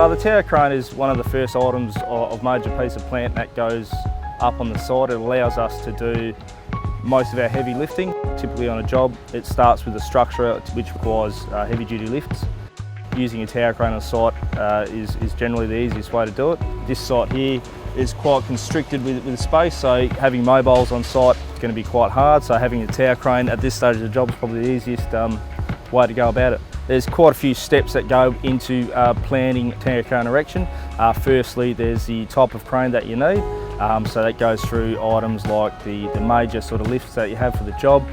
The tower crane is one of the first items of major piece of plant that goes up on the site. It allows us to do most of our heavy lifting. Typically on a job, it starts with a structure which requires heavy duty lifts. Using a tower crane on site is generally the easiest way to do it. This site here is quite constricted with space, so having mobiles on site is going to be quite hard. So having a tower crane at this stage of the job is probably the easiest way to go about it. There's quite a few steps that go into planning tower crane erection. Firstly, there's the type of crane that you need. So that goes through items like the major sort of lifts that you have for the job,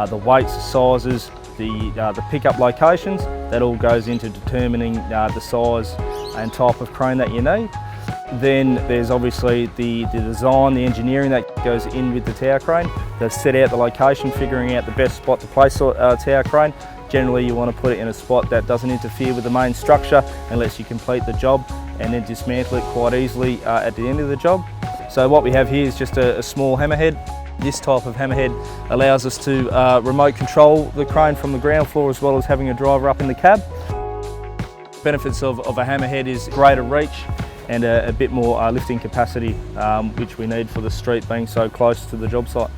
the weights, the sizes, the pickup locations. That all goes into determining the size and type of crane that you need. Then there's obviously the design, the engineering that goes in with the tower crane. They set out the location, figuring out the best spot to place a tower crane. Generally you want to put it in a spot that doesn't interfere with the main structure and lets you complete the job and then dismantle it quite easily at the end of the job. So what we have here is just a small hammerhead. This type of hammerhead allows us to remote control the crane from the ground floor as well as having a driver up in the cab. Benefits of a hammerhead is greater reach and a bit more lifting capacity, which we need for the street being so close to the job site.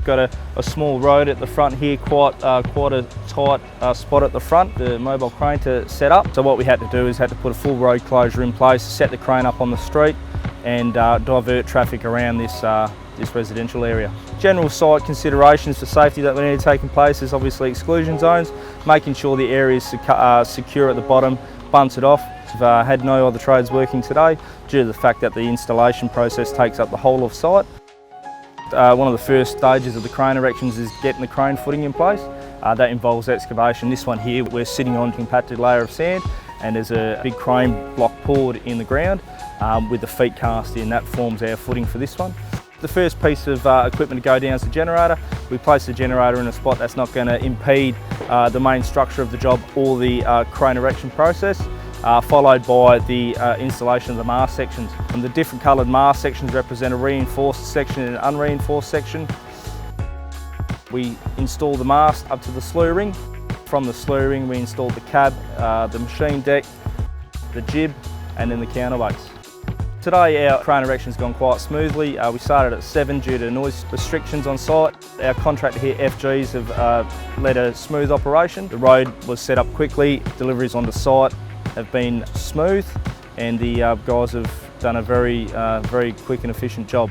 Got a small road at the front here, quite a tight spot at the front, the mobile crane to set up. So what we had to do is had to put a full road closure in place, set the crane up on the street and divert traffic around this residential area. General site considerations for safety that we need to take in place is obviously exclusion zones, making sure the area is secure at the bottom, bunted off. We've had no other trades working today due to the fact that the installation process takes up the whole of site. One of the first stages of the crane erections is getting the crane footing in place. That involves excavation. This one here, we're sitting on a compacted layer of sand and there's a big crane block poured in the ground with the feet cast in. That forms our footing for this one. The first piece of equipment to go down is the generator. We place the generator in a spot that's not going to impede the main structure of the job or the crane erection process. Followed by the installation of the mast sections. And the different coloured mast sections represent a reinforced section and an unreinforced section. We install the mast up to the slew ring. From the slew ring we install the cab, the machine deck, the jib and then the counterweights. Today our crane erection's gone quite smoothly. We started at 7 due to noise restrictions on site. Our contractor here, FGs, have led a smooth operation. The road was set up quickly, deliveries onto site have been smooth and the guys have done a very quick and efficient job.